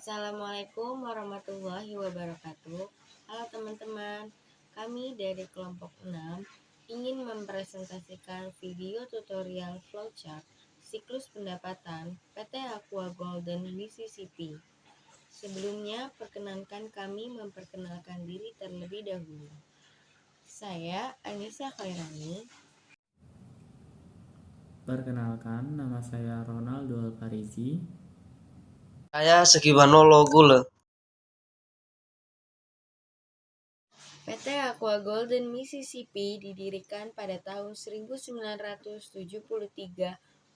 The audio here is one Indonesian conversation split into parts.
Assalamualaikum warahmatullahi wabarakatuh. Halo teman-teman, kami dari kelompok 6 ingin mempresentasikan video tutorial flowchart siklus pendapatan PT Aqua Golden Mississippi. Sebelumnya, perkenankan kami memperkenalkan diri terlebih dahulu. Saya Anissa Khairani. Perkenalkan, nama saya Ronaldo Alfarizi. Saya Sekibanolo Gule. PT Aqua Golden Mississippi didirikan pada tahun 1973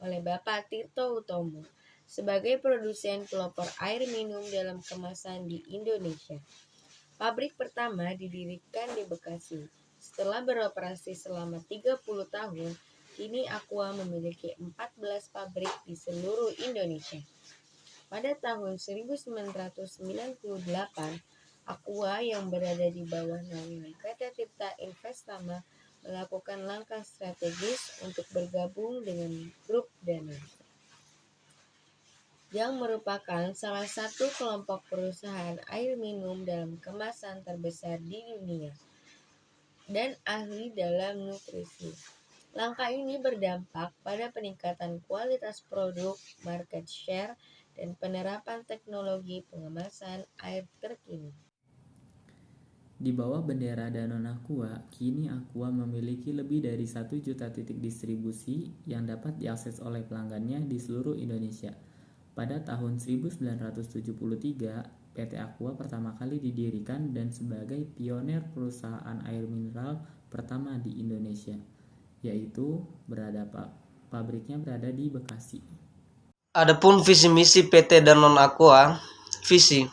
oleh Bapak Tirto Utomo sebagai produsen pelopor air minum dalam kemasan di Indonesia. Pabrik pertama didirikan di Bekasi. Setelah beroperasi selama 30 tahun, kini Aqua memiliki 14 pabrik di seluruh Indonesia. Pada tahun 1998, Aqua yang berada di bawah naungan PT Tirta Investama melakukan langkah strategis untuk bergabung dengan Grup Danone, yang merupakan salah satu kelompok perusahaan air minum dalam kemasan terbesar di dunia dan ahli dalam nutrisi. Langkah ini berdampak pada peningkatan kualitas produk, market share, dan penerapan teknologi pengemasan air terkini. Di bawah bendera Danone Aqua, kini Aqua memiliki lebih dari 1 juta titik distribusi yang dapat diakses oleh pelanggannya di seluruh Indonesia. Pada tahun 1973, PT Aqua pertama kali didirikan dan sebagai pionir perusahaan air mineral pertama di Indonesia, yaitu pabriknya berada di Bekasi. Adapun visi misi PT Danone Aqua, visi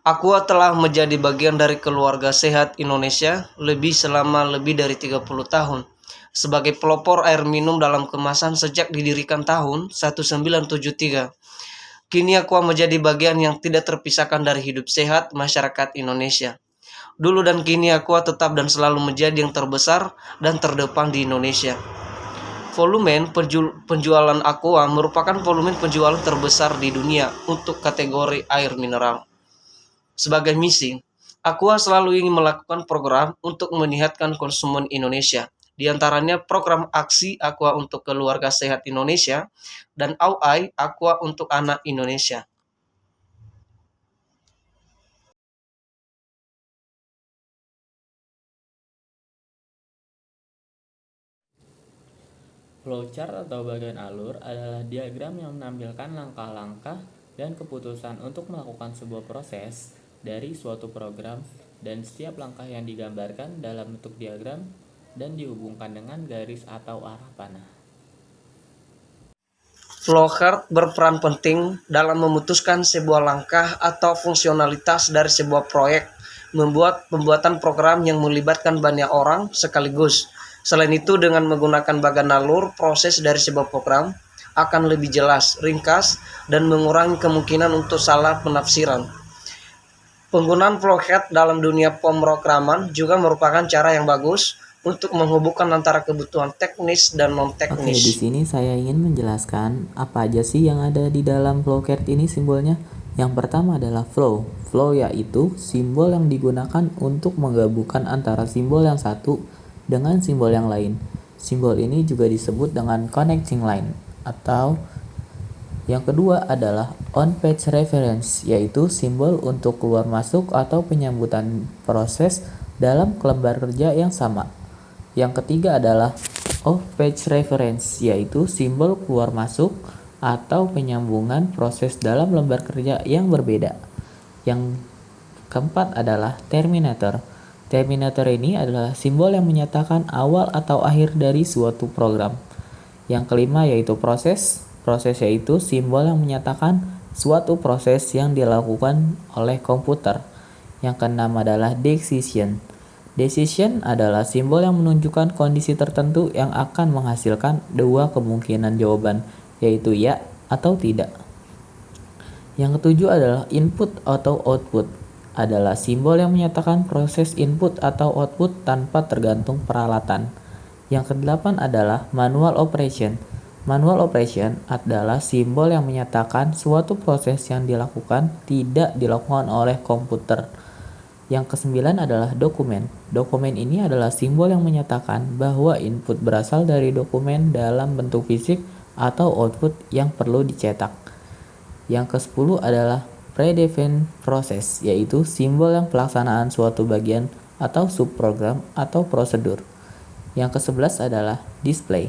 Aqua telah menjadi bagian dari keluarga sehat Indonesia selama lebih dari 30 tahun. Sebagai pelopor air minum dalam kemasan sejak didirikan tahun 1973. Kini Aqua menjadi bagian yang tidak terpisahkan dari hidup sehat masyarakat Indonesia. Dulu dan kini Aqua tetap dan selalu menjadi yang terbesar dan terdepan di Indonesia. Volume penjualan Aqua merupakan volume penjualan terbesar di dunia untuk kategori air mineral. Sebagai misi, Aqua selalu ingin melakukan program untuk menyehatkan konsumen Indonesia. Di antaranya program aksi Aqua untuk keluarga sehat Indonesia dan AUAI Aqua untuk anak Indonesia. Flowchart atau bagian alur adalah diagram yang menampilkan langkah-langkah dan keputusan untuk melakukan sebuah proses dari suatu program, dan setiap langkah yang digambarkan dalam bentuk diagram dan dihubungkan dengan garis atau arah panah. Flowchart berperan penting dalam memutuskan sebuah langkah atau fungsionalitas dari sebuah proyek, pembuatan program yang melibatkan banyak orang sekaligus. Selain itu, dengan menggunakan bagan alur, proses dari sebuah program akan lebih jelas, ringkas, dan mengurangi kemungkinan untuk salah penafsiran. Penggunaan flowchart dalam dunia pemrograman juga merupakan cara yang bagus untuk menghubungkan antara kebutuhan teknis dan non-teknis. Oke, di sini saya ingin menjelaskan apa aja sih yang ada di dalam flowchart ini simbolnya. Yang pertama adalah flow. Flow yaitu simbol yang digunakan untuk menggabungkan antara simbol yang satu dengan simbol yang lain. Simbol ini juga disebut dengan connecting line. Atau yang kedua adalah on-page reference, yaitu simbol untuk keluar masuk atau penyambutan proses dalam lembar kerja yang sama. Yang ketiga adalah off-page reference, yaitu simbol keluar masuk atau penyambungan proses dalam lembar kerja yang berbeda. Yang keempat adalah terminator. Terminator ini adalah simbol yang menyatakan awal atau akhir dari suatu program. Yang kelima yaitu proses. Proses yaitu simbol yang menyatakan suatu proses yang dilakukan oleh komputer. Yang keenam adalah decision. Decision adalah simbol yang menunjukkan kondisi tertentu yang akan menghasilkan dua kemungkinan jawaban, yaitu ya atau tidak. Yang ketujuh adalah input atau output. Adalah simbol yang menyatakan proses input atau output tanpa tergantung peralatan. Yang kedelapan adalah manual operation. Manual operation adalah simbol yang menyatakan suatu proses yang dilakukan tidak dilakukan oleh komputer. Yang kesembilan adalah dokumen. Dokumen ini adalah simbol yang menyatakan bahwa input berasal dari dokumen dalam bentuk fisik atau output yang perlu dicetak. Yang ke-10 adalah predefined process, yaitu simbol yang pelaksanaan suatu bagian atau subprogram atau prosedur. Yang ke-11 adalah display.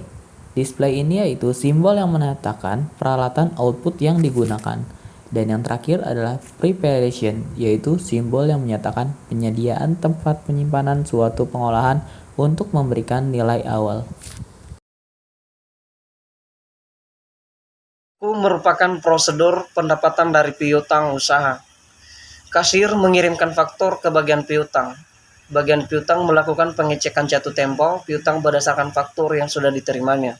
Display ini yaitu simbol yang menyatakan peralatan output yang digunakan. Dan yang terakhir adalah preparation, yaitu simbol yang menyatakan penyediaan tempat penyimpanan suatu pengolahan untuk memberikan nilai awal. Aku merupakan prosedur pendapatan dari piutang usaha. Kasir mengirimkan faktur ke bagian piutang. Bagian piutang melakukan pengecekan jatuh tempo piutang berdasarkan faktur yang sudah diterimanya.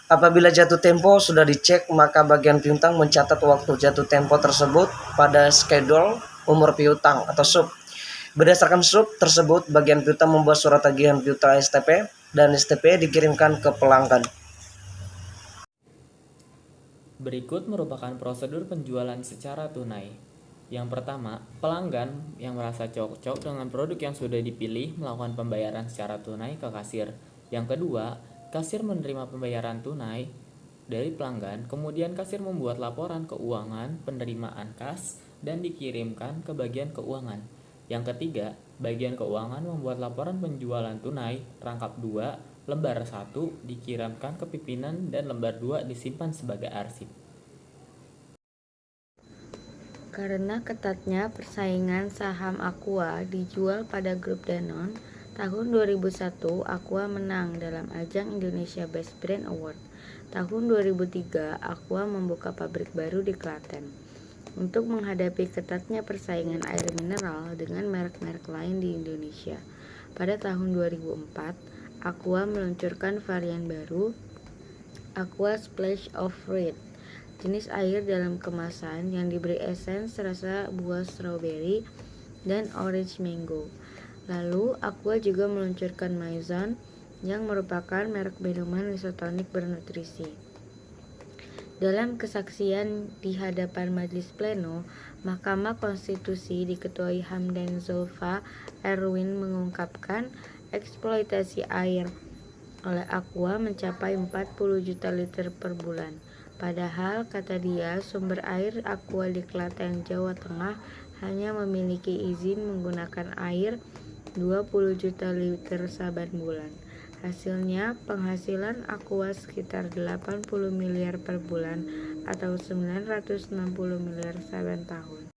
Apabila jatuh tempo sudah dicek, maka bagian piutang mencatat waktu jatuh tempo tersebut pada schedule umur piutang atau SUP. Berdasarkan SUP tersebut, bagian piutang membuat surat tagihan piutang STP dan STP dikirimkan ke pelanggan. Berikut merupakan prosedur penjualan secara tunai. Yang pertama, pelanggan yang merasa cocok dengan produk yang sudah dipilih melakukan pembayaran secara tunai ke kasir. Yang kedua, kasir menerima pembayaran tunai dari pelanggan, kemudian kasir membuat laporan keuangan penerimaan kas dan dikirimkan ke bagian keuangan. Yang ketiga, bagian keuangan membuat laporan penjualan tunai rangkap 2, lembar 1 dikirimkan ke pimpinan dan lembar 2 disimpan sebagai arsip. Karena ketatnya persaingan saham Aqua dijual pada grup Danone, tahun 2001 Aqua menang dalam ajang Indonesia Best Brand Award. Tahun 2003 Aqua membuka pabrik baru di Klaten. Untuk menghadapi ketatnya persaingan air mineral dengan merek-merek lain di Indonesia, pada tahun 2004 Aqua meluncurkan varian baru, Aqua Splash of Red, jenis air dalam kemasan yang diberi esens rasa buah stroberi dan orange mango. Lalu, Aqua juga meluncurkan Maison yang merupakan merek minuman isotonik bernutrisi. Dalam kesaksian di hadapan Majelis Pleno, Mahkamah Konstitusi diketuai Hamdan Zulfa Erwin mengungkapkan eksploitasi air oleh Aqua mencapai 40 juta liter per bulan. Padahal, kata dia, sumber air Aqua di Klaten, Jawa Tengah hanya memiliki izin menggunakan air 20 juta liter saban bulan. Hasilnya, penghasilan Aqua sekitar 80 miliar per bulan atau 960 miliar saban tahun.